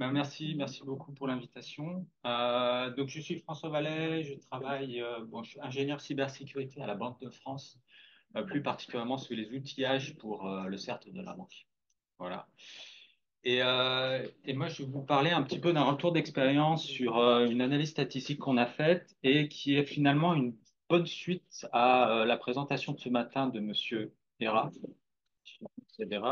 Merci beaucoup pour l'invitation. Donc, je suis François Vallet, je travaille, je suis ingénieur cybersécurité à la Banque de France, plus particulièrement sur les outillages pour le CERT de la banque. Voilà. Et moi, je vais vous parler un petit peu d'un retour d'expérience sur une analyse statistique qu'on a faite et qui est finalement une bonne suite à la présentation de ce matin de Monsieur Hera. Etc.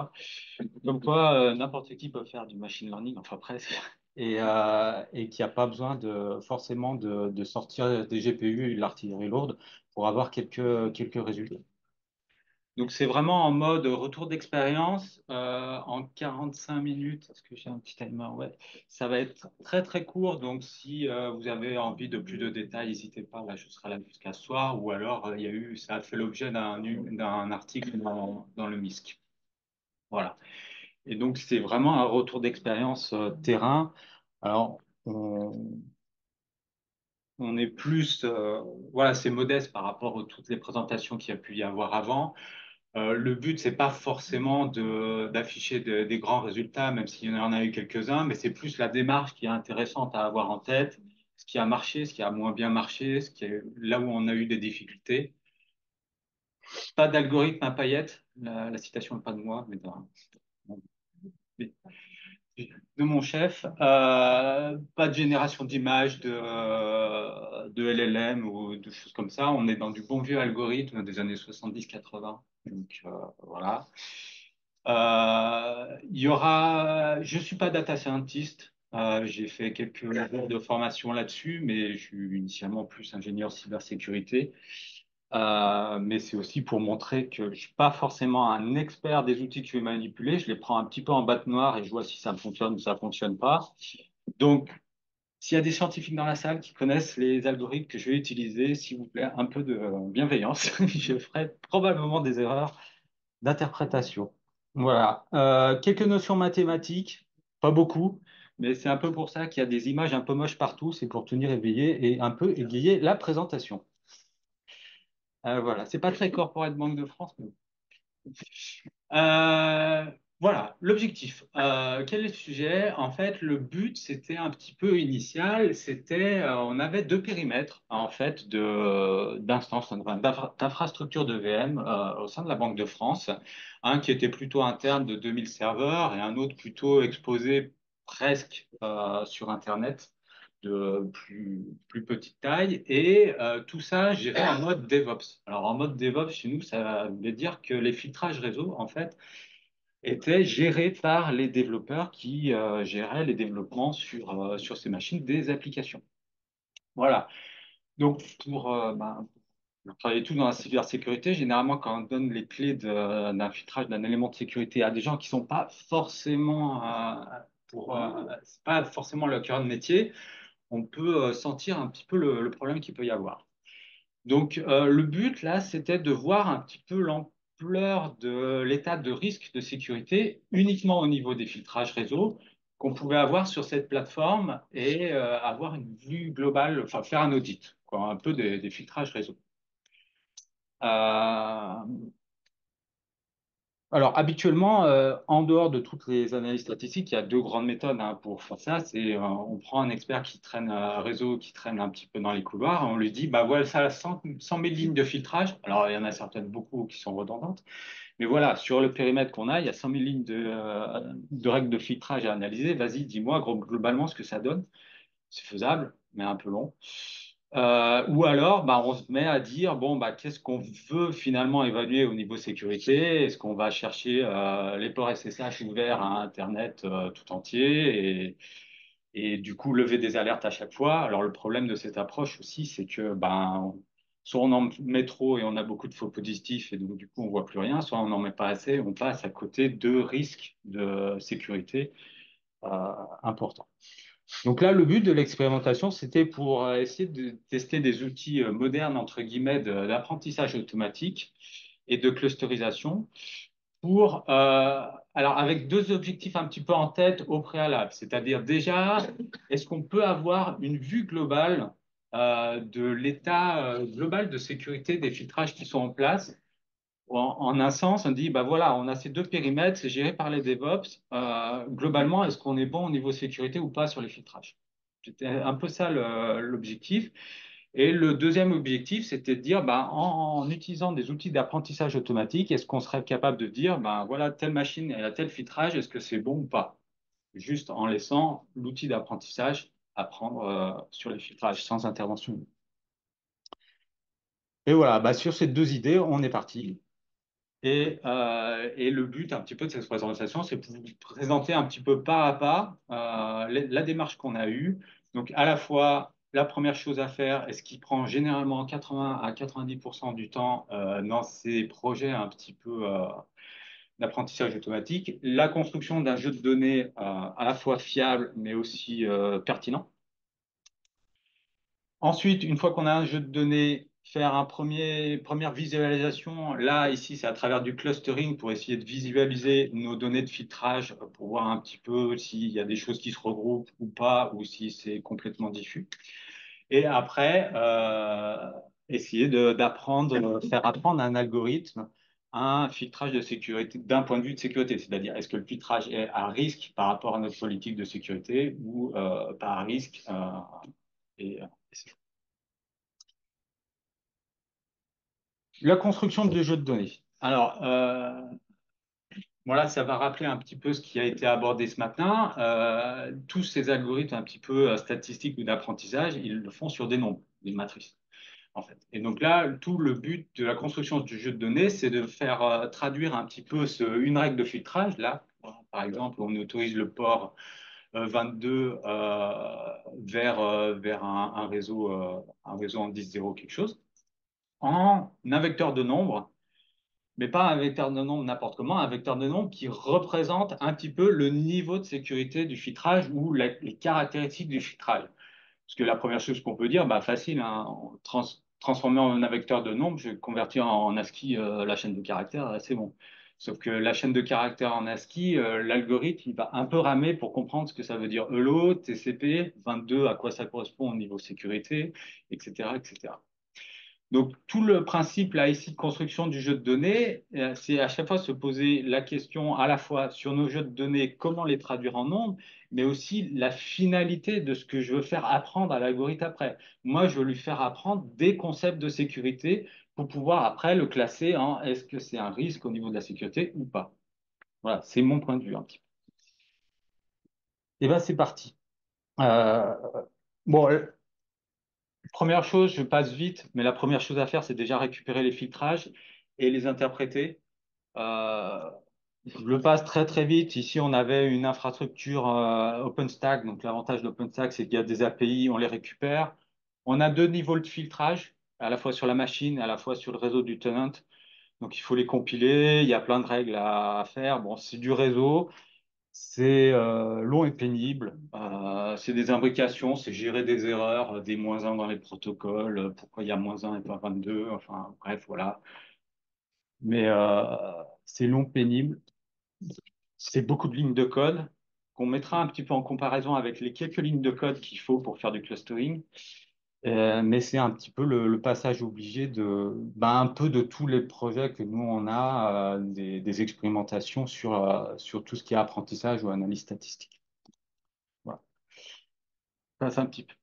Comme quoi, n'importe qui peut faire du machine learning, enfin presque, et qui n'a pas besoin forcément de sortir des GPU et de l'artillerie lourde pour avoir quelques résultats. Donc c'est vraiment en mode retour d'expérience en 45 minutes. Est-ce que j'ai un petit timer? Ouais. Ça va être très très court. Donc si vous avez envie de plus de détails, n'hésitez pas. Là, je serai là jusqu'à ce soir. Ou alors ça a fait l'objet d'un article dans le MISC. Voilà. Et donc, c'est vraiment un retour d'expérience terrain. Alors, on est plus, voilà, c'est modeste par rapport à toutes les présentations qu'il y a pu y avoir avant. Le but, c'est pas forcément d'afficher des grands résultats, même s'il y en a eu quelques-uns, mais c'est plus la démarche qui est intéressante à avoir en tête, ce qui a marché, ce qui a moins bien marché, là où on a eu des difficultés. Pas d'algorithme à paillettes. La citation n'est pas de moi, mais de mon chef, pas de génération d'images de LLM ou de choses comme ça. On est dans du bon vieux algorithme des années 70-80. Donc voilà. Je suis pas data scientist. J'ai fait quelques jours de formation là-dessus, mais je suis initialement plus ingénieur cybersécurité. Mais c'est aussi pour montrer que je suis pas forcément un expert des outils que je vais manipuler. Je les prends un petit peu en boîte noire et je vois si ça fonctionne ou ça fonctionne pas. Donc, s'il y a des scientifiques dans la salle qui connaissent les algorithmes que je vais utiliser, s'il vous plaît, un peu de bienveillance. Je ferai probablement des erreurs d'interprétation. Voilà. Quelques notions mathématiques, pas beaucoup, mais c'est un peu pour ça qu'il y a des images un peu moches partout. C'est pour tenir éveillé et un peu égayer la présentation. Voilà, c'est pas très corporate Banque de France, mais bon. Euh, voilà, l'objectif. Quel est le sujet? En fait, le but, c'était un petit peu initial. On avait deux périmètres en fait d'instances, enfin, d'infrastructures de VM au sein de la Banque de France. Un qui était plutôt interne de 2000 serveurs et un autre plutôt exposé presque sur Internet de plus petite taille et tout ça géré en mode DevOps. Alors en mode DevOps, chez nous, ça veut dire que les filtrages réseau, en fait, étaient gérés par les développeurs qui géraient les développements sur ces machines des applications. Voilà. Donc pour travailler tout dans la cybersécurité, généralement, quand on donne les clés d'un filtrage d'un élément de sécurité à des gens qui sont pas forcément c'est pas forcément leur cœur de métier, on peut sentir un petit peu le problème qu'il peut y avoir. Donc, le but, là, c'était de voir un petit peu l'ampleur de l'état de risque de sécurité uniquement au niveau des filtrages réseau qu'on pouvait avoir sur cette plateforme et avoir une vue globale, enfin faire un audit, quoi, un peu des filtrages réseau. Euh, alors, habituellement, en dehors de toutes les analyses statistiques, il y a deux grandes méthodes hein, pour faire ça. On prend un expert qui traîne réseau, qui traîne un petit peu dans les couloirs, et on lui dit, bah voilà, ça a 100 000 lignes de filtrage. Alors, il y en a certaines beaucoup qui sont redondantes, mais voilà, sur le périmètre qu'on a, il y a 100 000 lignes de règles de filtrage à analyser. Vas-y, dis-moi globalement ce que ça donne. C'est faisable, mais un peu long. Ou alors, bah, on se met à dire, bon, bah, qu'est-ce qu'on veut finalement évaluer au niveau sécurité? Est-ce qu'on va chercher les ports SSH ouverts à Internet tout entier et du coup lever des alertes à chaque fois? Alors, le problème de cette approche aussi, c'est que ben, soit on en met trop et on a beaucoup de faux positifs et donc du coup on voit plus rien, soit on n'en met pas assez, on passe à côté de risques de sécurité importants. Donc là, le but de l'expérimentation, c'était pour essayer de tester des outils modernes, entre guillemets, d'apprentissage automatique et de clusterisation alors avec deux objectifs un petit peu en tête au préalable. C'est-à-dire déjà, est-ce qu'on peut avoir une vue globale de l'état global de sécurité des filtrages qui sont en place? en un sens, on dit, bah voilà, on a ces deux périmètres, c'est géré par les DevOps. Globalement, est-ce qu'on est bon au niveau sécurité ou pas sur les filtrages? C'était un peu ça l'objectif. Et le deuxième objectif, c'était de dire, bah, en utilisant des outils d'apprentissage automatique, est-ce qu'on serait capable de dire, bah, voilà, telle machine, elle a tel filtrage, est-ce que c'est bon ou pas? Juste en laissant l'outil d'apprentissage apprendre sur les filtrages sans intervention. Et voilà, bah, sur ces deux idées, on est parti. Et le but un petit peu de cette présentation, c'est pour vous présenter un petit peu pas à pas la démarche qu'on a eue. Donc, à la fois, la première chose à faire, et ce qui prend généralement 80 à 90% du temps dans ces projets un petit peu d'apprentissage automatique, la construction d'un jeu de données à la fois fiable, mais aussi pertinent. Ensuite, une fois qu'on a un jeu de données, faire première visualisation. Là, ici, c'est à travers du clustering pour essayer de visualiser nos données de filtrage pour voir un petit peu s'il y a des choses qui se regroupent ou pas, ou si c'est complètement diffus. Et après, essayer d'apprendre, faire apprendre à un algorithme un filtrage de sécurité d'un point de vue de sécurité, c'est-à-dire est-ce que le filtrage est à risque par rapport à notre politique de sécurité ou pas à risque. Et, La construction de jeux de données. Alors, voilà, ça va rappeler un petit peu ce qui a été abordé ce matin. Tous ces algorithmes un petit peu statistiques ou d'apprentissage, ils le font sur des nombres, des matrices, en fait. Et donc là, tout le but de la construction du jeu de données, c'est de faire traduire un petit peu une règle de filtrage. Là, par exemple, on autorise le port 22 vers un réseau en 10.0 quelque chose, en un vecteur de nombres, mais pas un vecteur de nombre n'importe comment, un vecteur de nombre qui représente un petit peu le niveau de sécurité du filtrage ou les caractéristiques du filtrage. Parce que la première chose qu'on peut dire, bah facile, hein, transformer en un vecteur de nombre, je vais convertir en ASCII la chaîne de caractères, c'est bon. Sauf que la chaîne de caractères en ASCII, l'algorithme, il va un peu ramer pour comprendre ce que ça veut dire hello, TCP, 22, à quoi ça correspond au niveau sécurité, etc., etc. Donc, tout le principe là ici de construction du jeu de données, c'est à chaque fois se poser la question à la fois sur nos jeux de données, comment les traduire en nombres, mais aussi la finalité de ce que je veux faire apprendre à l'algorithme après. Moi, je veux lui faire apprendre des concepts de sécurité pour pouvoir après le classer en est-ce que c'est un risque au niveau de la sécurité ou pas. Voilà, c'est mon point de vue un petit peu. Et ben, c'est parti. Euh, bon, première chose, je passe vite, mais la première chose à faire, c'est déjà récupérer les filtrages et les interpréter. Euh, je le passe très très vite. Ici, on avait une infrastructure OpenStack. Donc, l'avantage d'OpenStack, c'est qu'il y a des API, on les récupère. On a deux niveaux de filtrage, à la fois sur la machine, à la fois sur le réseau du tenant. Donc, il faut les compiler. Il y a plein de règles à faire. Bon, c'est du réseau. C'est long et pénible. C'est des imbrications, c'est gérer des erreurs, des moins un dans les protocoles, pourquoi il y a moins un et pas 22. Enfin, bref, voilà. Mais c'est long, pénible. C'est beaucoup de lignes de code qu'on mettra un petit peu en comparaison avec les quelques lignes de code qu'il faut pour faire du clustering. Mais c'est un petit peu le passage obligé un peu de tous les projets que nous on a, des expérimentations sur tout ce qui est apprentissage ou analyse statistique. Voilà, ça, c'est un petit peu.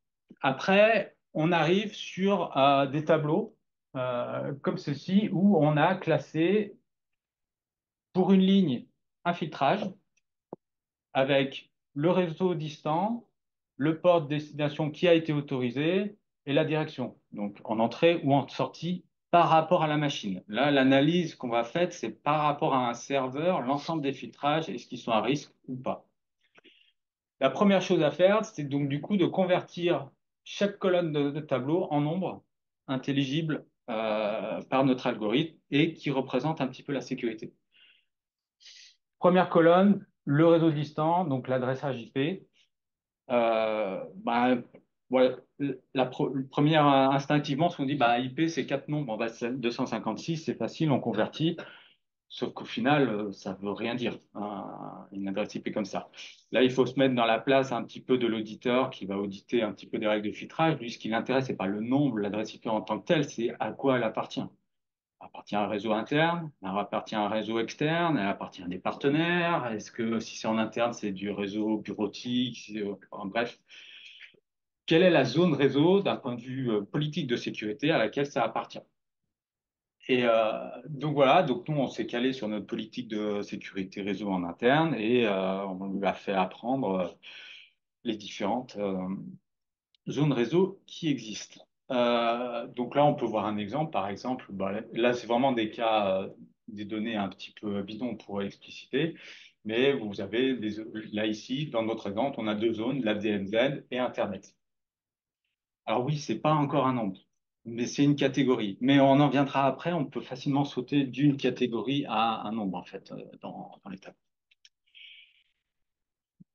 Après, on arrive sur des tableaux comme ceci où on a classé pour une ligne un filtrage avec le réseau distant, le port de destination qui a été autorisé et la direction, donc en entrée ou en sortie par rapport à la machine. Là, l'analyse qu'on va faire, c'est par rapport à un serveur, l'ensemble des filtrages, est-ce qu'ils sont à risque ou pas. La première chose à faire, c'est donc du coup de convertir chaque colonne de tableau en nombre intelligible par notre algorithme et qui représente un petit peu la sécurité. Première colonne, le réseau distant, donc l'adressage IP. Ouais, première, instinctivement, ce qu'on dit, bah, IP, c'est quatre nombres. Bon, bah, 256, c'est facile, on convertit. Sauf qu'au final, ça veut rien dire, une adresse IP comme ça. Là, il faut se mettre dans la place un petit peu de l'auditeur qui va auditer un petit peu des règles de filtrage. Lui, ce qui l'intéresse, c'est pas le nombre, l'adresse IP en tant que telle, c'est à quoi elle appartient. appartient à un réseau interne, elle appartient à un réseau externe, elle appartient à des partenaires. Est-ce que si c'est en interne, c'est du réseau bureautique, enfin, bref, quelle est la zone réseau d'un point de vue politique de sécurité à laquelle ça appartient? Et donc voilà, donc nous on s'est calé sur notre politique de sécurité réseau en interne et on lui a fait apprendre les différentes zones réseau qui existent. Donc là on peut voir un exemple, par exemple, bah, là c'est vraiment des cas, des données un petit peu bidons pour expliciter, mais vous avez là ici dans notre exemple on a deux zones, la DMZ et Internet. Alors oui, c'est pas encore un nombre, mais c'est une catégorie. Mais on en viendra après, on peut facilement sauter d'une catégorie à un nombre, en fait, dans les tables.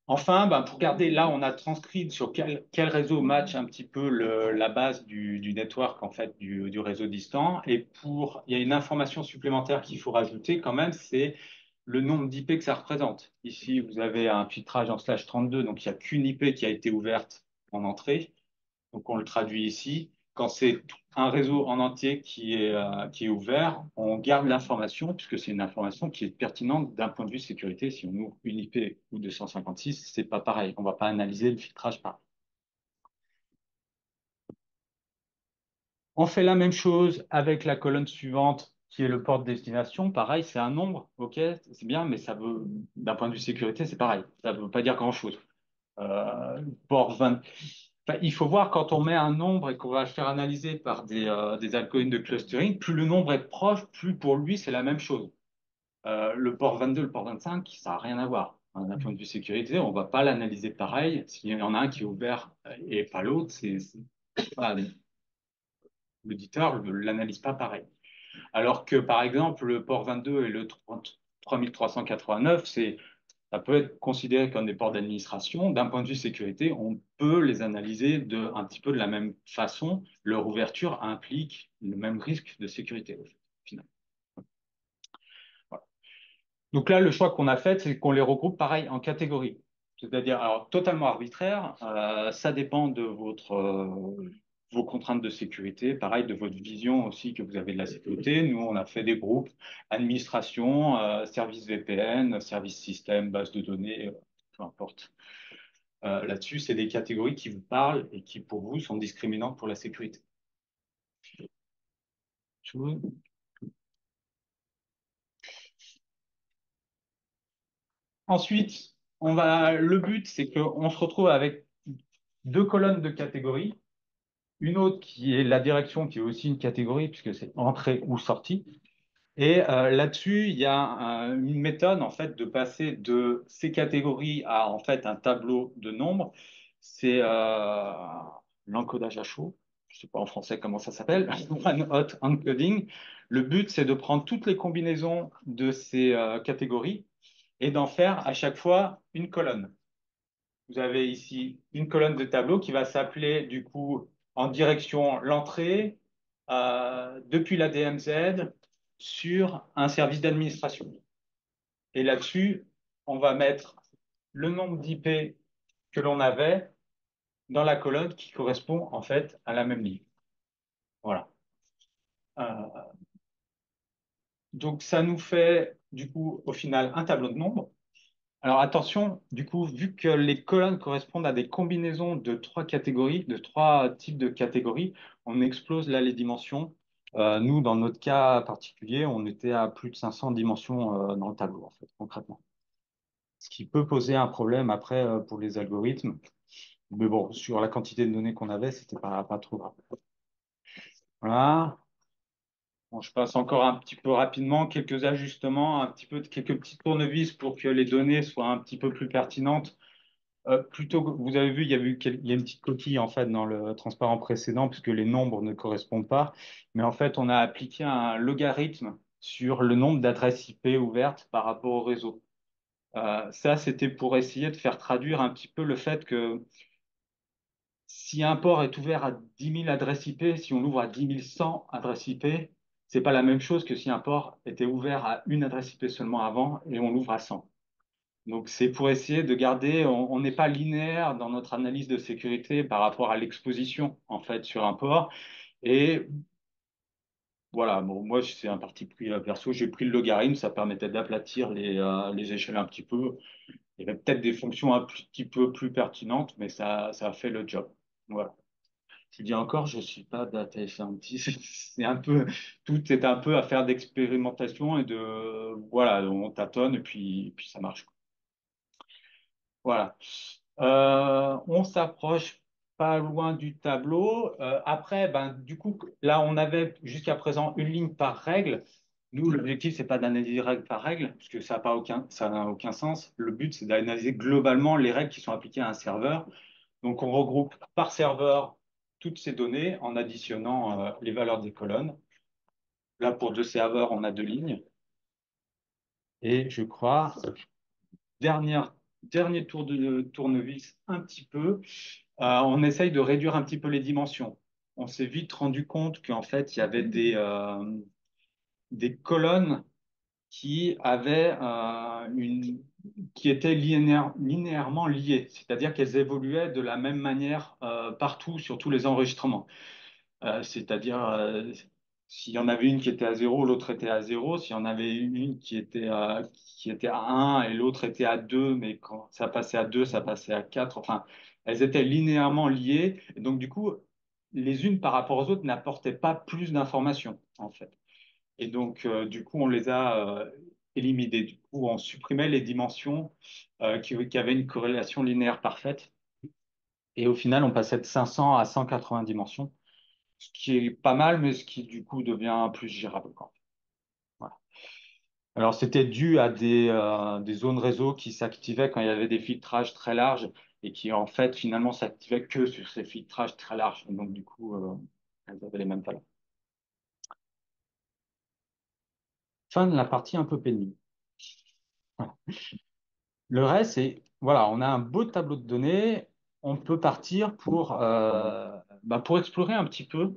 Enfin, ben, pour garder, là, on a transcrit sur quel réseau match un petit peu la base du network, en fait, du réseau distant. Et il y a une information supplémentaire qu'il faut rajouter quand même, c'est le nombre d'IP que ça représente. Ici, vous avez un filtrage en /32, donc il n'y a qu'une IP qui a été ouverte en entrée. Donc, on le traduit ici. Quand c'est un réseau en entier qui est ouvert, on garde l'information puisque c'est une information qui est pertinente d'un point de vue sécurité. Si on ouvre une IP ou 256, c'est pas pareil. On va pas analyser le filtrage par. On fait la même chose avec la colonne suivante qui est le port de destination. Pareil, c'est un nombre, ok, c'est bien, mais ça veut, d'un point de vue sécurité, c'est pareil. Ça ne veut pas dire grand-chose. Port 20. Enfin, il faut voir quand on met un nombre et qu'on va le faire analyser par des algorithmes de clustering, plus le nombre est proche, plus pour lui c'est la même chose. Le port 22, le port 25, ça n'a rien à voir. D'un point de vue sécurité, on ne va pas l'analyser pareil. S'il y en a un qui est ouvert et pas l'autre, voilà, l'auditeur ne l'analyse pas pareil. Alors que par exemple, le port 22 et le 3389, ça peut être considéré comme des ports d'administration. D'un point de vue sécurité, on peut les analyser un petit peu de la même façon. Leur ouverture implique le même risque de sécurité, au final. Voilà. Donc là, le choix qu'on a fait, c'est qu'on les regroupe pareil en catégories. C'est-à-dire, alors totalement arbitraire, ça dépend de vos contraintes de sécurité, pareil, de votre vision aussi que vous avez de la sécurité. Nous, on a fait des groupes administration, service VPN, service système, base de données, peu importe. Là-dessus, c'est des catégories qui vous parlent et qui, pour vous, sont discriminantes pour la sécurité. Ensuite, le but, c'est qu'on se retrouve avec deux colonnes de catégories. Une autre qui est la direction, qui est aussi une catégorie, puisque c'est entrée ou sortie. Et là-dessus, il y a une méthode en fait de passer de ces catégories à en fait un tableau de nombres. C'est l'encodage à chaud. Je ne sais pas en français comment ça s'appelle. One hot encoding. Le but, c'est de prendre toutes les combinaisons de ces catégories et d'en faire à chaque fois une colonne. Vous avez ici une colonne de tableau qui va s'appeler du coup en direction l'entrée depuis la DMZ sur un service d'administration. Et là-dessus, on va mettre le nombre d'IP que l'on avait dans la colonne qui correspond en fait à la même ligne. Voilà. Euh, donc ça nous fait du coup au final un tableau de nombres. Alors attention, du coup, vu que les colonnes correspondent à des combinaisons de trois catégories, de trois types de catégories, on explose là les dimensions. Nous, dans notre cas particulier, on était à plus de 500 dimensions dans le tableau, en fait, concrètement. Ce qui peut poser un problème après pour les algorithmes. Mais bon, sur la quantité de données qu'on avait, c'était pas trop grave. Voilà. Bon, je passe encore un petit peu rapidement quelques ajustements, quelques petits tournevis pour que les données soient un petit peu plus pertinentes. Plutôt que vous avez vu, il y a une petite coquille en fait dans le transparent précédent puisque les nombres ne correspondent pas. Mais en fait, on a appliqué un logarithme sur le nombre d'adresses IP ouvertes par rapport au réseau. Ça, c'était pour essayer de faire traduire un petit peu le fait que si un port est ouvert à 10 000 adresses IP, si on l'ouvre à 10 100 adresses IP, c'est pas la même chose que si un port était ouvert à une adresse IP seulement avant et on l'ouvre à 100. Donc, c'est pour essayer de garder, on n'est pas linéaire dans notre analyse de sécurité par rapport à l'exposition, en fait, sur un port. Et voilà, bon, moi, c'est un parti pris perso. J'ai pris le logarithme, ça permettait d'aplatir les échelles un petit peu. Il y avait peut-être des fonctions un petit peu plus pertinentes, mais ça a fait le job. Voilà. Je dis encore, je suis pas data scientist. C'est un peu, tout est un peu affaire d'expérimentation et de, voilà, on tâtonne et puis ça marche. Voilà. On s'approche pas loin du tableau. Après, ben, du coup, là, on avait jusqu'à présent une ligne par règle. Nous, l'objectif, c'est pas d'analyser règle par règle, puisque ça n'a aucun sens. Le but, c'est d'analyser globalement les règles qui sont appliquées à un serveur. Donc, on regroupe par serveur toutes ces données en additionnant les valeurs des colonnes. Là, pour deux serveurs, on a deux lignes. Et je crois, dernier tour de tournevis, un petit peu. On essaye de réduire un petit peu les dimensions. On s'est vite rendu compte qu'en fait, il y avait des colonnes qui avaient qui étaient linéairement liées, c'est-à-dire qu'elles évoluaient de la même manière partout sur tous les enregistrements. C'est-à-dire, s'il y en avait une qui était à zéro, l'autre était à zéro. S'il y en avait une qui était à un et l'autre était à 2, mais quand ça passait à 2, ça passait à 4. Enfin, elles étaient linéairement liées. Et donc, du coup, les unes par rapport aux autres n'apportaient pas plus d'informations, en fait. Et donc, du coup, on les a éliminées. Du coup, on supprimait les dimensions qui avaient une corrélation linéaire parfaite. Et au final, on passait de 500 à 180 dimensions, ce qui est pas mal, mais ce qui du coup devient plus gérable, quoi. Voilà. Alors c'était dû à des zones réseau qui s'activaient quand il y avait des filtrages très larges et qui en fait finalement s'activaient que sur ces filtrages très larges. Et donc du coup, elles avaient les mêmes valeurs. Fin de la partie un peu pénible. Voilà. Le reste, c'est, voilà, on a un beau tableau de données. On peut partir pour explorer un petit peu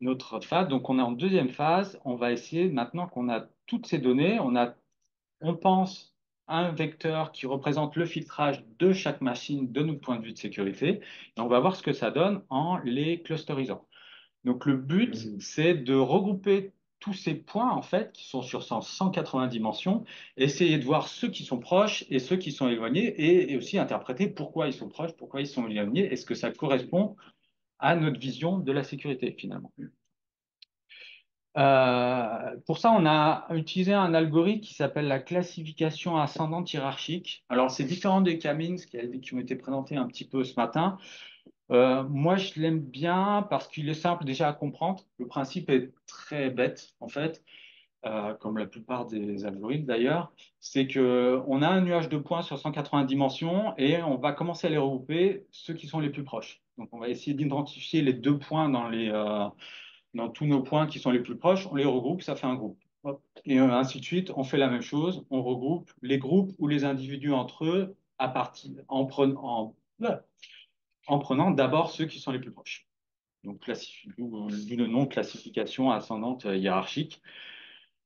notre phase. Donc, on est en deuxième phase. On va essayer, maintenant qu'on a toutes ces données, on pense à un vecteur qui représente le filtrage de chaque machine de notre point de vue de sécurité. Et on va voir ce que ça donne en les clusterisant. Donc, le but, c'est de regrouper tous ces points, en fait, qui sont sur 180 dimensions, essayer de voir ceux qui sont proches et ceux qui sont éloignés, et aussi interpréter pourquoi ils sont proches, pourquoi ils sont éloignés, est-ce que ça correspond à notre vision de la sécurité, finalement. Pour ça, on a utilisé un algorithme qui s'appelle la classification ascendante hiérarchique. Alors, c'est différent des Kamins qui ont été présentés un petit peu ce matin. Moi, je l'aime bien parce qu'il est simple déjà à comprendre. Le principe est très bête, en fait, comme la plupart des algorithmes d'ailleurs. C'est que on a un nuage de points sur 180 dimensions et on va commencer à les regrouper, ceux qui sont les plus proches. Donc, on va essayer d'identifier les deux points dans tous nos points qui sont les plus proches, on les regroupe, ça fait un groupe. Hop. Et ainsi de suite, on fait la même chose, on regroupe les groupes ou les individus entre eux à partir, en prenant d'abord ceux qui sont les plus proches. Donc, d'où le nom classification ascendante hiérarchique.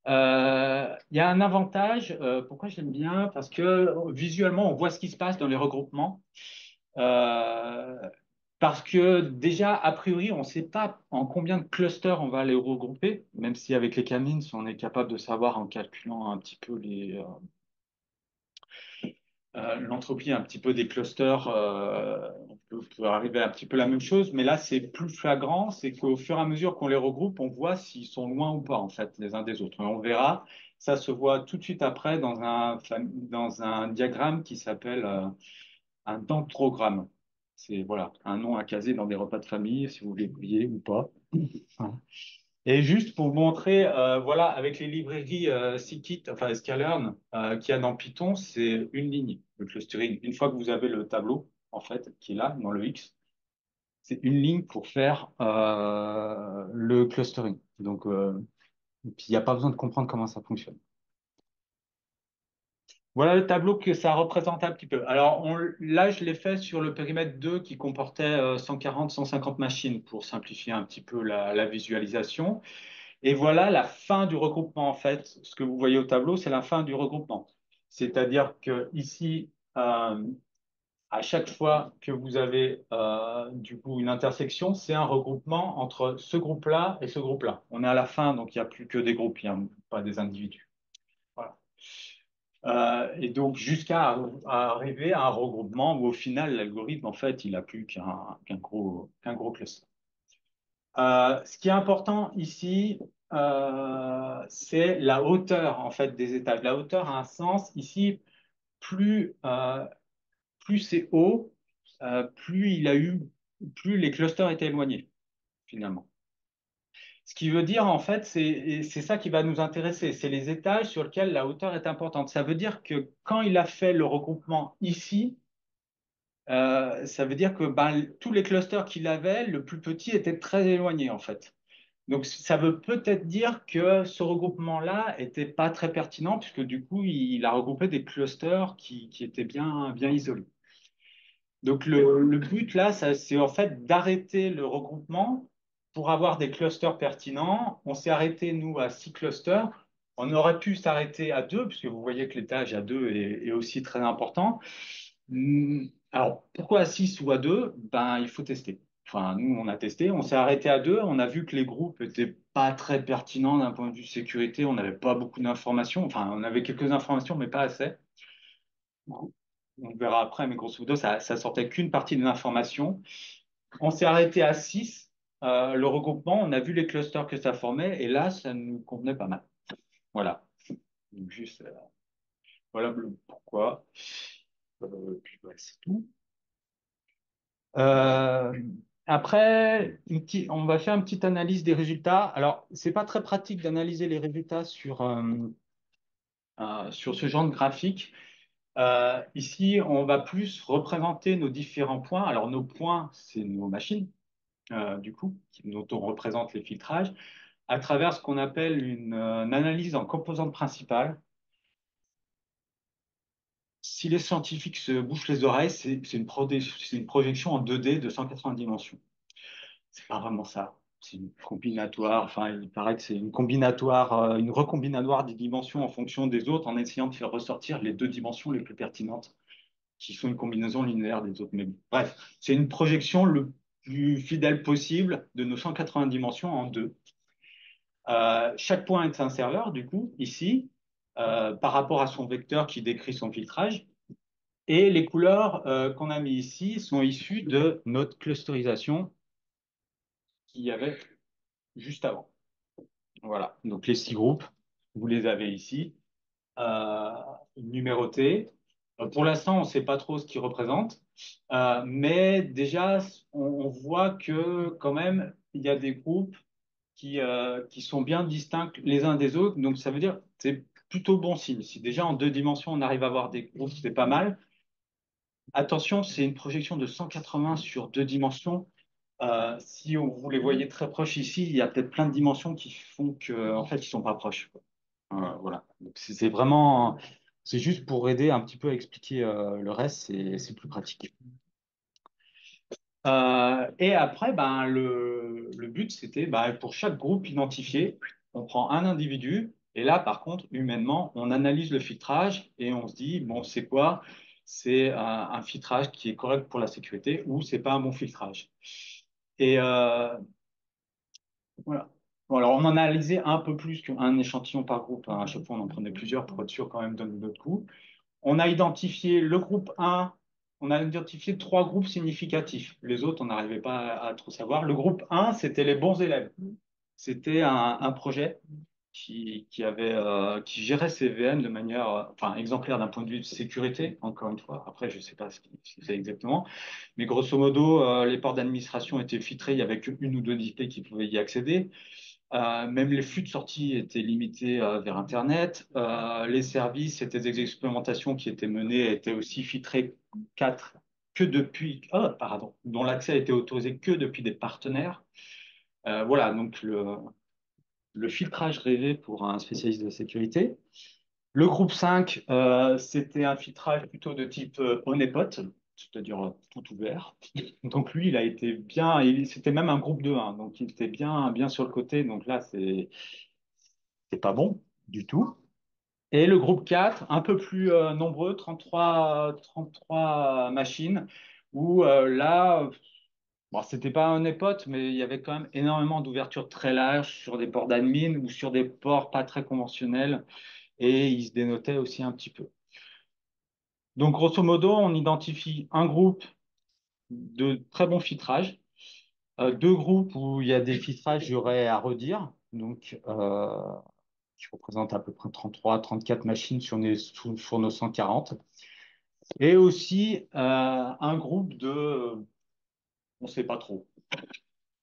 Il y a un avantage, pourquoi j'aime bien? Parce que visuellement, on voit ce qui se passe dans les regroupements. Euh, Parce que déjà, a priori, on ne sait pas en combien de clusters on va les regrouper, même si avec les canines, on est capable de savoir en calculant un petit peu l'entropie un petit peu des clusters, peut arriver à un petit peu la même chose, mais là, c'est plus flagrant, c'est qu'au fur et à mesure qu'on les regroupe, on voit s'ils sont loin ou pas, en fait, les uns des autres. Et on verra, ça se voit tout de suite après dans un diagramme qui s'appelle un dendrogramme. C'est voilà, un nom à caser dans des repas de famille, si vous voulez oublier ou pas. Voilà. Et juste pour vous montrer, voilà, avec les librairies scikit, enfin sklearn, qu'il y a dans Python, c'est une ligne, le clustering. Une fois que vous avez le tableau, en fait, qui est là, dans le X, c'est une ligne pour faire le clustering. Donc, et puis il n'y a pas besoin de comprendre comment ça fonctionne. Voilà le tableau que ça représente un petit peu. Alors là, je l'ai fait sur le périmètre 2 qui comportait 140, 150 machines pour simplifier un petit peu la visualisation. Et voilà la fin du regroupement, en fait. Ce que vous voyez au tableau, c'est la fin du regroupement. C'est-à-dire que ici, À chaque fois que vous avez du coup une intersection, c'est un regroupement entre ce groupe-là et ce groupe-là. On est à la fin, donc il n'y a plus que des groupes, il n'y a pas des individus. Voilà. Et donc jusqu'à arriver à un regroupement où au final l'algorithme en fait il a plus qu'un gros cluster. Ce qui est important ici, c'est la hauteur en fait des étages. La hauteur a un sens ici. Plus plus c'est haut, plus les clusters étaient éloignés finalement. Ce qui veut dire en fait, c'est ça qui va nous intéresser, c'est les étages sur lesquels la hauteur est importante. Ça veut dire que quand il a fait le regroupement ici, ça veut dire que ben, tous les clusters qu'il avait, le plus petit était très éloigné en fait. Donc ça veut peut-être dire que ce regroupement-là était pas très pertinent puisque du coup il a regroupé des clusters qui étaient bien isolés. Donc le but là, c'est en fait d'arrêter le regroupement pour avoir des clusters pertinents. On s'est arrêté nous à 6 clusters. On aurait pu s'arrêter à 2 puisque vous voyez que l'étage à 2 est aussi très important. Alors pourquoi à 6 ou à 2? Ben il faut tester. Enfin nous on a testé, on s'est arrêté à 2. On a vu que les groupes étaient pas très pertinents d'un point de vue sécurité. On n'avait pas beaucoup d'informations. Enfin on avait quelques informations mais pas assez. On verra après, mais grosso modo, ça sortait qu'une partie de l'information. On s'est arrêté à 6, le regroupement, on a vu les clusters que ça formait, et là, ça nous convenait pas mal. Voilà. Donc, juste, voilà le pourquoi. Puis, ouais, c'est tout. Euh, Après, on va faire une petite analyse des résultats. Alors, c'est pas très pratique d'analyser les résultats sur ce genre de graphique. Ici, on va plus représenter nos différents points. Alors, nos points, c'est nos machines, du coup, dont on représente les filtrages, à travers ce qu'on appelle une analyse en composantes principales. Si les scientifiques se bouchent les oreilles, c'est une projection en 2D de 180 dimensions. C'est pas vraiment ça. C'est une combinatoire. Enfin, il paraît que c'est une combinatoire, une recombinatoire des dimensions en fonction des autres, en essayant de faire ressortir les deux dimensions les plus pertinentes, qui sont une combinaison linéaire des autres. Mais bref, c'est une projection le plus fidèle possible de nos 180 dimensions en deux. Chaque point est un serveur, du coup, ici, par rapport à son vecteur qui décrit son filtrage. Et les couleurs qu'on a mis ici sont issues de notre clusterisation qu'il y avait juste avant. Voilà, donc les 6 groupes, vous les avez ici, euh, numérotés. Pour l'instant, on ne sait pas trop ce qu'ils représentent, mais déjà, on voit que quand même, il y a des groupes qui sont bien distincts les uns des autres. Donc, ça veut dire que c'est plutôt bon signe. Si déjà en 2 dimensions, on arrive à avoir des groupes, c'est pas mal. Attention, c'est une projection de 180 sur 2 dimensions. Si vous les voyez très proches ici, il y a peut-être plein de dimensions qui font que, en fait, ils sont pas proches. Voilà. Donc, c'est vraiment, c'est juste pour aider un petit peu à expliquer le reste, c'est plus pratique. Et après, ben, le but, c'était ben, pour chaque groupe identifié, on prend un individu, et là, par contre, humainement, on analyse le filtrage et on se dit, bon, c'est quoi? C'est un filtrage qui est correct pour la sécurité ou c'est pas un bon filtrage. Et voilà. Bon, alors, on en a analysé un peu plus qu'un échantillon par groupe, hein. À chaque fois, on en prenait plusieurs pour être sûr quand même de notre coup. On a identifié le groupe 1, on a identifié 3 groupes significatifs. Les autres, on n'arrivait pas à trop savoir. Le groupe 1, c'était les bons élèves. C'était un projet qui gérait ces VM de manière enfin, exemplaire d'un point de vue de sécurité, encore une fois. Après, je ne sais pas ce que c'est exactement. Mais grosso modo, les ports d'administration étaient filtrés. Il y avait qu'une ou deux IP qui pouvaient y accéder. Même les flux de sortie étaient limités vers Internet. Les services et des expérimentations qui étaient menées étaient aussi filtrés 4 que depuis, pardon, dont l'accès a été autorisé que depuis des partenaires. Voilà, donc le filtrage rêvé pour un spécialiste de sécurité. Le groupe 5, c'était un filtrage plutôt de type honeypot, c'est-à-dire tout ouvert. Donc lui, il a été bien, c'était même un groupe de 1, donc il était bien sur le côté. Donc là, c'est pas bon du tout. Et le groupe 4, un peu plus nombreux, 33 machines, où là, bon, c'était pas un épote, mais il y avait quand même énormément d'ouvertures très larges sur des ports d'admin ou sur des ports pas très conventionnels, et ils se dénotaient aussi un petit peu. Donc, grosso modo, on identifie un groupe de très bon filtrage, deux groupes où il y a des filtrages, j'aurais à redire, donc qui représentent à peu près 33, 34 machines sur nos 140. Et aussi un groupe de, on ne sait pas trop.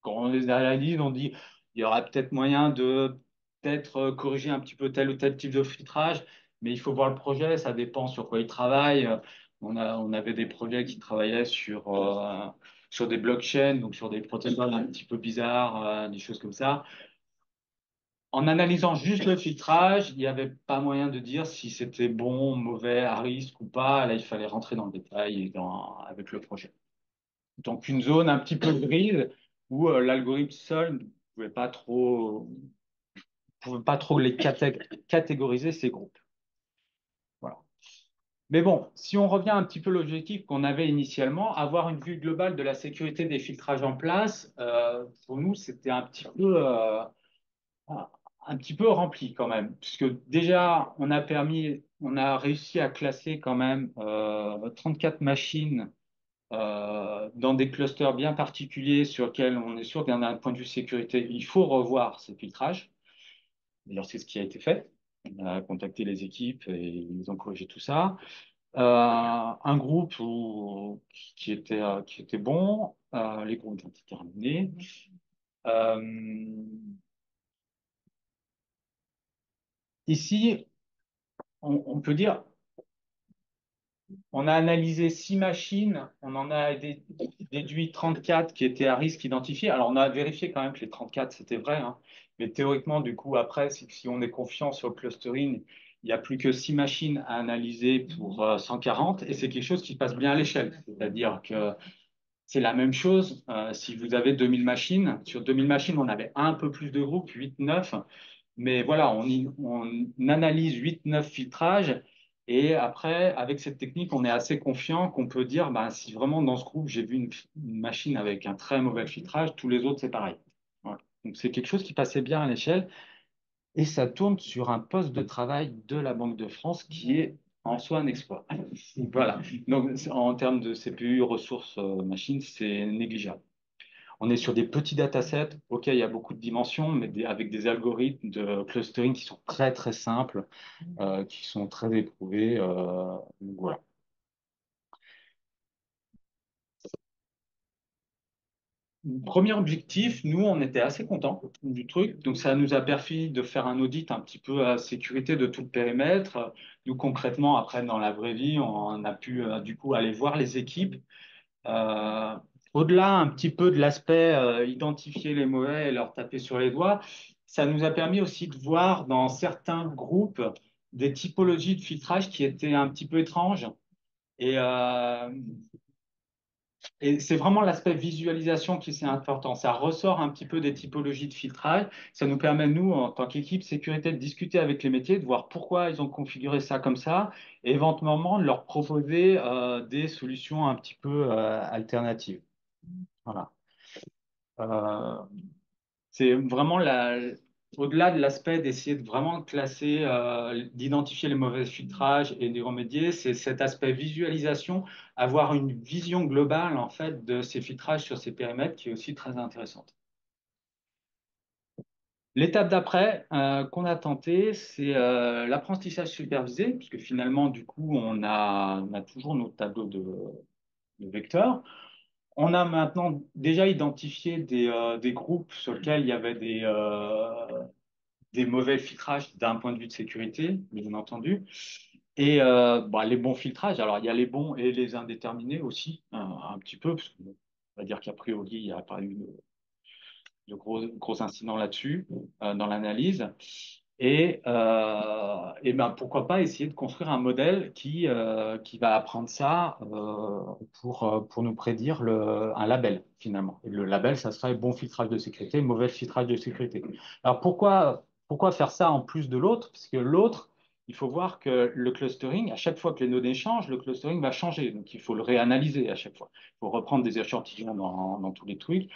Quand on les analyse, on dit il y aura peut-être moyen de peut-être corriger un petit peu tel ou tel type de filtrage, mais il faut voir le projet, ça dépend sur quoi ils travaillent. On avait des projets qui travaillaient sur des blockchains, donc sur des protocoles un petit peu bizarres, des choses comme ça. En analysant juste le filtrage, il n'y avait pas moyen de dire si c'était bon, mauvais, à risque ou pas. Là, il fallait rentrer dans le détail avec le projet. Donc, une zone un petit peu grise où l'algorithme seul ne pouvait pas trop catégoriser ces groupes. Voilà. Mais bon, si on revient un petit peu à l'objectif qu'on avait initialement, avoir une vue globale de la sécurité des filtrages en place, pour nous, c'était un petit peu rempli quand même, puisque déjà, on a réussi à classer quand même 34 machines dans des clusters bien particuliers sur lesquels on est sûr d'un point de vue sécurité, il faut revoir ces filtrages. D'ailleurs, c'est ce qui a été fait. On a contacté les équipes et ils ont corrigé tout ça. Un groupe qui était bon, les groupes ont été terminés. Euh, Ici, on peut dire, on a analysé 6 machines, on en a déduit 34 qui étaient à risque identifié. Alors, on a vérifié quand même que les 34, c'était vrai, hein. Mais théoriquement, du coup, après, si on est confiant sur le clustering, il n'y a plus que 6 machines à analyser pour 140 et c'est quelque chose qui passe bien à l'échelle. C'est-à-dire que c'est la même chose si vous avez 2000 machines. Sur 2000 machines, on avait un peu plus de groupes, 8, 9. Mais voilà, on analyse 8, 9 filtrages. Et après, avec cette technique, on est assez confiant qu'on peut dire, bah, si vraiment dans ce groupe, j'ai vu une machine avec un très mauvais filtrage, tous les autres, c'est pareil. Voilà. Donc c'est quelque chose qui passait bien à l'échelle. Et ça tourne sur un poste de travail de la Banque de France qui est en soi un exploit. Voilà. Donc en termes de CPU, ressources, machines, c'est négligeable. On est sur des petits datasets. OK, il y a beaucoup de dimensions, mais avec des algorithmes de clustering qui sont très, très simples, qui sont très éprouvés. Donc voilà. Premier objectif, nous, on était assez contents du truc. Donc, ça nous a permis de faire un audit un petit peu à sécurité de tout le périmètre. Nous, concrètement, après, dans la vraie vie, on a pu, du coup, aller voir les équipes. Euh, Au-delà un petit peu de l'aspect identifier les mauvais et leur taper sur les doigts, ça nous a permis aussi de voir dans certains groupes des typologies de filtrage qui étaient un petit peu étranges. Et, euh, et c'est vraiment l'aspect visualisation qui est important. Ça ressort un petit peu des typologies de filtrage. Ça nous permet, nous, en tant qu'équipe sécurité, de discuter avec les métiers, de voir pourquoi ils ont configuré ça comme ça, et éventuellement de leur proposer des solutions un petit peu alternatives. Voilà. Euh, c'est vraiment au-delà de l'aspect d'essayer de vraiment classer, d'identifier les mauvais filtrages et d'y remédier, c'est cet aspect visualisation, avoir une vision globale en fait de ces filtrages sur ces périmètres qui est aussi très intéressante. L'étape d'après qu'on a tenté, c'est l'apprentissage supervisé, puisque finalement, du coup, on a toujours nos tableaux de vecteurs. On a maintenant déjà identifié des groupes sur lesquels il y avait des mauvais filtrages d'un point de vue de sécurité, bien entendu. Et bah, les bons filtrages, alors il y a les bons et les indéterminés aussi, un petit peu, parce qu'on va dire qu'a priori, il n'y a pas eu de gros incidents là-dessus, dans l'analyse. Et ben, pourquoi pas essayer de construire un modèle qui va apprendre ça pour nous prédire un label, finalement. Et le label, ça serait bon filtrage de sécurité, mauvais filtrage de sécurité. Alors pourquoi faire ça en plus de l'autre? Parce que l'autre, il faut voir que le clustering, à chaque fois que les données changent, le clustering va changer. Donc, il faut le réanalyser à chaque fois. Il faut reprendre des échantillons dans tous les trucs.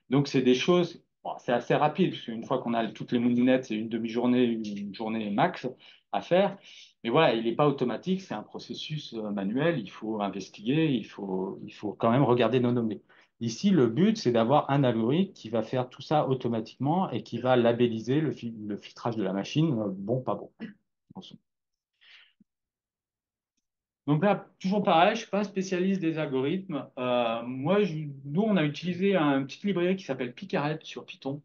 Donc, c'est des choses, bon, c'est assez rapide, parce qu'une fois qu'on a toutes les moulinettes, c'est une demi-journée, une journée max à faire. Mais voilà, il n'est pas automatique, c'est un processus manuel, il faut investiguer, il faut quand même regarder nos données. Ici, le but, c'est d'avoir un algorithme qui va faire tout ça automatiquement et qui va labelliser le filtrage de la machine, bon, pas bon. Donc là, toujours pareil, je ne suis pas un spécialiste des algorithmes. Nous, on a utilisé une petite librairie qui s'appelle Picaret sur Python.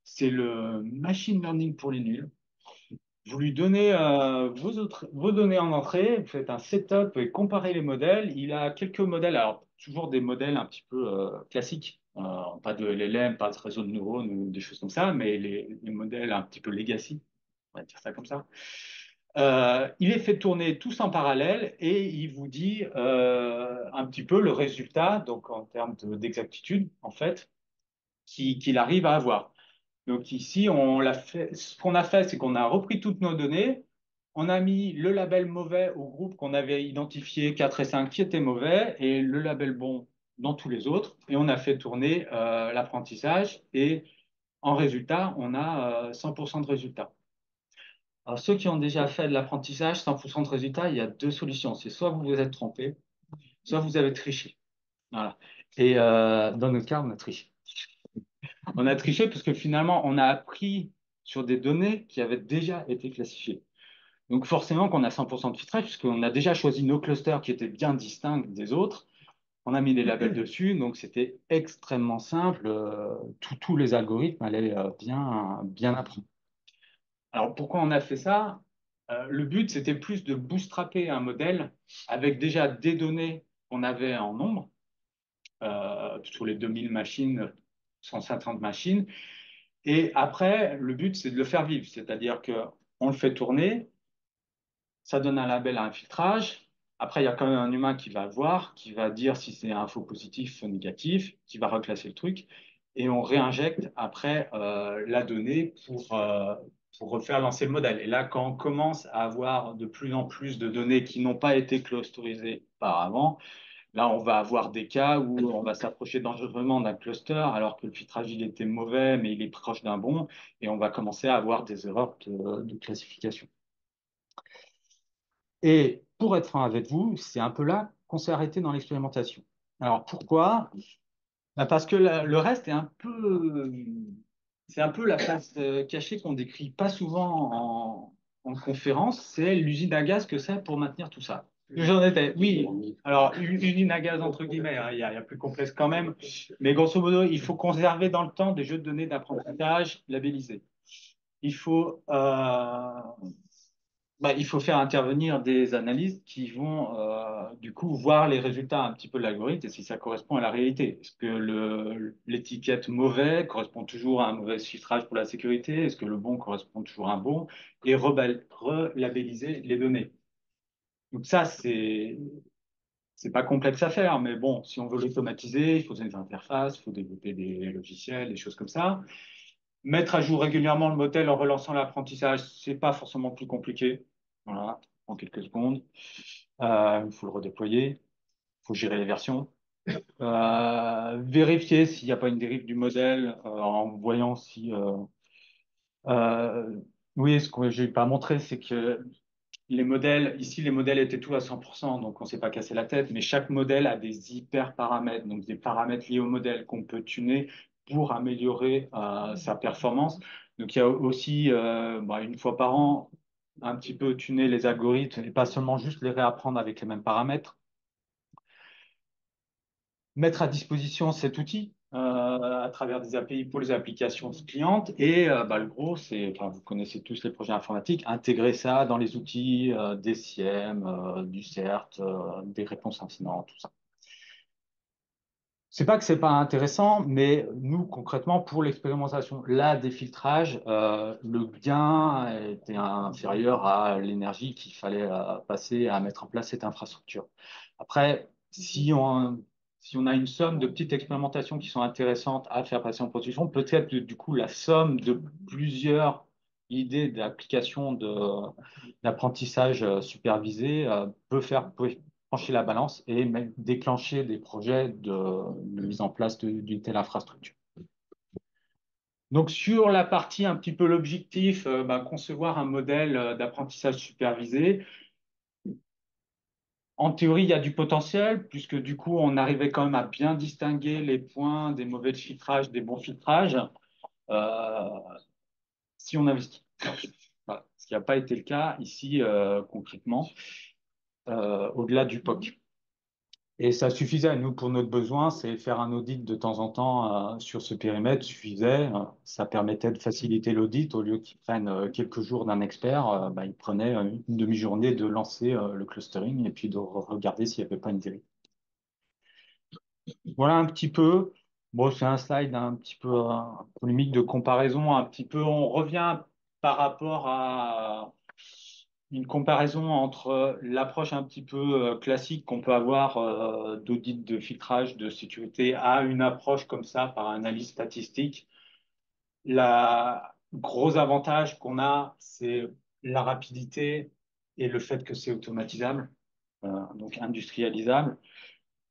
C'est le machine learning pour les nuls. Vous lui donnez vos données en entrée, vous faites un setup et comparez les modèles. Il a quelques modèles, alors toujours des modèles un petit peu classiques, pas de LLM, pas de réseau de neurones ou des choses comme ça, mais les modèles un petit peu legacy, on va dire ça comme ça. Il les fait tourner tous en parallèle et il vous dit un petit peu le résultat, donc en termes d'exactitude, en fait, qu'il arrive à avoir. Donc ici, ce qu'on a fait, c'est qu'on a repris toutes nos données, on a mis le label mauvais au groupe qu'on avait identifié 4 et 5 qui étaient mauvais et le label bon dans tous les autres, et on a fait tourner l'apprentissage et en résultat, on a 100% de résultats. Alors, ceux qui ont déjà fait de l'apprentissage 100% de résultats, il y a deux solutions. C'est soit vous vous êtes trompé, soit vous avez triché. Voilà. Et dans notre cas, on a triché. On a triché parce que finalement, on a appris sur des données qui avaient déjà été classifiées. Donc forcément qu'on a 100% de filtrage puisqu'on a déjà choisi nos clusters qui étaient bien distincts des autres. On a mis des labels dessus, donc c'était extrêmement simple. Tous les algorithmes allaient bien apprendre. Alors pourquoi on a fait ça? Le but, c'était plus de bootstrapper un modèle avec déjà des données qu'on avait en nombre, sur les 2000 machines, 150 machines. Et après, le but, c'est de le faire vivre, c'est-à-dire qu'on le fait tourner, ça donne un label à un filtrage. Après, il y a quand même un humain qui va le voir, qui va dire si c'est un faux positif, faux négatif, qui va reclasser le truc. Et on réinjecte après la donnée pour refaire lancer le modèle. Et là, quand on commence à avoir de plus en plus de données qui n'ont pas été clusterisées par avant, là, on va avoir des cas où on va s'approcher dangereusement d'un cluster alors que le filtrage il était mauvais, mais il est proche d'un bon, et on va commencer à avoir des erreurs de classification. Et pour être franc avec vous, c'est un peu là qu'on s'est arrêté dans l'expérimentation. Alors pourquoi? Bah, parce que le reste est c'est un peu la face cachée qu'on décrit pas souvent en conférence, c'est l'usine à gaz que c'est pour maintenir tout ça. J'en étais, oui. Alors, une usine à gaz entre guillemets, hein, il y a plus complexe quand même, mais grosso modo, il faut conserver dans le temps des jeux de données d'apprentissage labellisés. Il faut il faut faire intervenir des analystes qui vont du coup voir les résultats un petit peu de l'algorithme et si ça correspond à la réalité. Est-ce que l'étiquette mauvais correspond toujours à un mauvais filtrage pour la sécurité? Est-ce que le bon correspond toujours à un bon? Et relabelliser les données. Donc ça, c'est pas complexe à faire, mais bon, si on veut l'automatiser, il faut des interfaces, il faut développer des logiciels, des choses comme ça. Mettre à jour régulièrement le modèle en relançant l'apprentissage, c'est pas forcément plus compliqué. Voilà, en quelques secondes. Il faut le redéployer, il faut gérer les versions. Vérifier s'il n'y a pas une dérive du modèle en voyant si. Euh, oui, ce que je n'ai pas montré, c'est que les modèles, ici, les modèles étaient tous à 100%, donc on ne s'est pas cassé la tête, mais chaque modèle a des hyper paramètres, donc des paramètres liés au modèle qu'on peut tuner pour améliorer sa performance. Donc il y a aussi, une fois par an, un petit peu tuner les algorithmes et pas seulement juste les réapprendre avec les mêmes paramètres. Mettre à disposition cet outil à travers des API pour les applications clientes. Et le gros, c'est, enfin, vous connaissez tous les projets informatiques, intégrer ça dans les outils des SIEM, du CERT, des réponses incidents, tout ça. C'est pas que c'est pas intéressant, mais nous, concrètement, pour l'expérimentation, là, des filtrages, le gain était inférieur à l'énergie qu'il fallait passer à mettre en place cette infrastructure. Après, si on a une somme de petites expérimentations qui sont intéressantes à faire passer en production, peut-être du coup la somme de plusieurs l'idée d'application d'apprentissage supervisé peut pencher la balance et même déclencher des projets de mise en place d'une telle infrastructure. Donc sur la partie un petit peu l'objectif, concevoir un modèle d'apprentissage supervisé, en théorie, il y a du potentiel, puisque du coup, on arrivait quand même à bien distinguer les points des mauvais filtrages, des bons filtrages, euh, si on investit. Voilà. Ce qui n'a pas été le cas ici, concrètement, au-delà du POC. Et ça suffisait, nous, pour notre besoin, c'est faire un audit de temps en temps sur ce périmètre suffisait. Ça permettait de faciliter l'audit. Au lieu qu'ils prennent quelques jours d'un expert, ils prenaient une demi-journée de lancer le clustering et puis de regarder s'il n'y avait pas une dérive. Voilà un petit peu. Bon, c'est un slide un petit peu polémique de comparaison. Un petit peu, on revient par rapport à une comparaison entre l'approche un petit peu classique qu'on peut avoir d'audit de filtrage de sécurité à une approche comme ça par analyse statistique. La gros avantage qu'on a, c'est la rapidité et le fait que c'est automatisable, donc industrialisable.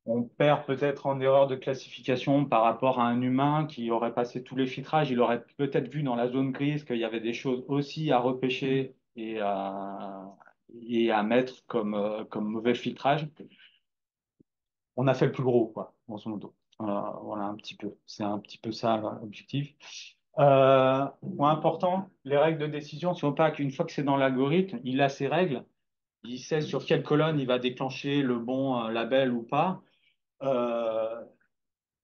On perd peut-être en erreur de classification par rapport à un humain qui aurait passé tous les filtrages. Il aurait peut-être vu dans la zone grise qu'il y avait des choses aussi à repêcher et à mettre comme mauvais filtrage. On a fait le plus gros, quoi, grosso modo. Voilà un petit peu. C'est un petit peu ça l'objectif. Point important, les règles de décision, si on pas qu'une fois que c'est dans l'algorithme, il a ses règles. Il sait sur quelle colonne il va déclencher le bon label ou pas. Euh,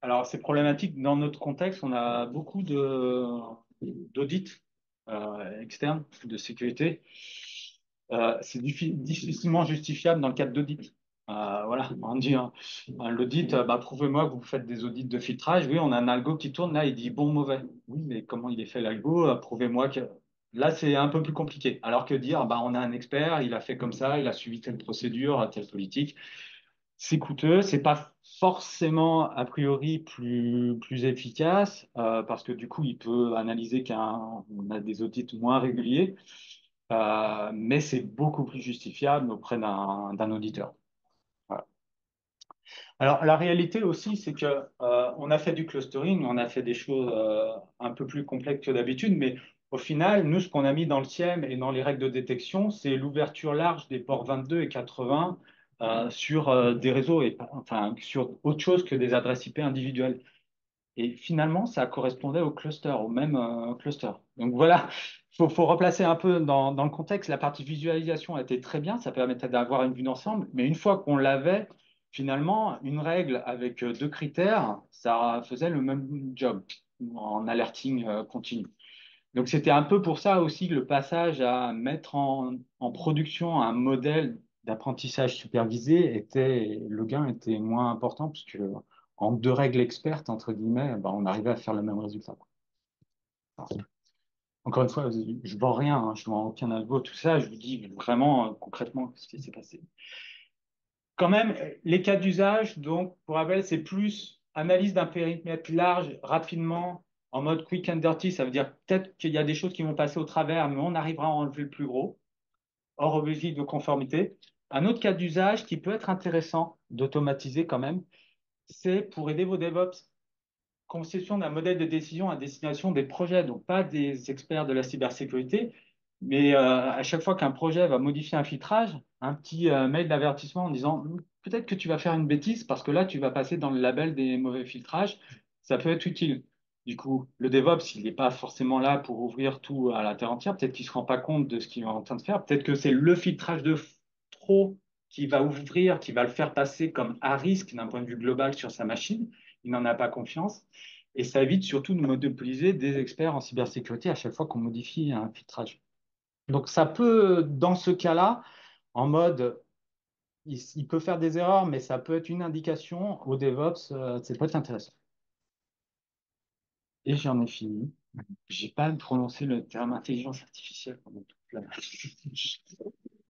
Alors, c'est problématique. Dans notre contexte, on a beaucoup d'audits externes de sécurité. C'est difficilement justifiable dans le cadre d'audit. Voilà, on dit l'audit, prouvez-moi que vous faites des audits de filtrage. Oui, on a un algo qui tourne là, il dit bon, mauvais. Oui, mais comment il est fait l'algo? Prouvez-moi que. Là, c'est un peu plus compliqué. Alors que dire, on a un expert, il a fait comme ça, il a suivi telle procédure, telle politique. C'est coûteux, c'est pas forcément a priori plus efficace parce que du coup il peut analyser qu'on a des audits moins réguliers, mais c'est beaucoup plus justifiable auprès d'un auditeur. Voilà. Alors la réalité aussi c'est que on a fait du clustering, on a fait des choses un peu plus complexes que d'habitude, mais au final nous ce qu'on a mis dans le CIEM et dans les règles de détection, c'est l'ouverture large des ports 22 et 80 sur des réseaux et enfin sur autre chose que des adresses IP individuelles. Et finalement, ça correspondait au cluster, au même cluster. Donc voilà, faut replacer un peu dans le contexte. La partie visualisation était très bien, ça permettait d'avoir une vue d'ensemble, mais une fois qu'on l'avait, finalement, une règle avec deux critères, ça faisait le même job en alerting continu. Donc c'était un peu pour ça aussi que le passage à mettre en production un modèle d'apprentissage supervisé le gain était moins important puisque en deux règles expertes, entre guillemets, on arrivait à faire le même résultat, quoi. Encore une fois, je ne vends rien, hein, je ne vends aucun algo, tout ça, je vous dis vraiment concrètement ce qui s'est passé. Quand même, les cas d'usage, donc, pour rappel, c'est plus analyse d'un périmètre large, rapidement, en mode quick and dirty. Ça veut dire peut-être qu'il y a des choses qui vont passer au travers, mais on arrivera à enlever le plus gros, hors objectif de conformité. Un autre cas d'usage qui peut être intéressant d'automatiser quand même, c'est pour aider vos DevOps conception d'un modèle de décision à destination des projets, donc pas des experts de la cybersécurité, mais à chaque fois qu'un projet va modifier un filtrage, un petit mail d'avertissement en disant peut-être que tu vas faire une bêtise parce que là, tu vas passer dans le label des mauvais filtrages, ça peut être utile. Du coup, le DevOps, il n'est pas forcément là pour ouvrir tout à la terre entière. Peut-être qu'il ne se rend pas compte de ce qu'il est en train de faire. Peut-être que c'est le filtrage de trop qui va ouvrir, qui va le faire passer comme à risque d'un point de vue global sur sa machine. Il n'en a pas confiance. Et ça évite surtout de monopoliser des experts en cybersécurité à chaque fois qu'on modifie un filtrage. Donc ça peut, dans ce cas-là, en mode, il peut faire des erreurs, mais ça peut être une indication au DevOps, c'est peut être intéressant. Et j'en ai fini. J'ai pas prononcé le terme intelligence artificielle pendant toute la.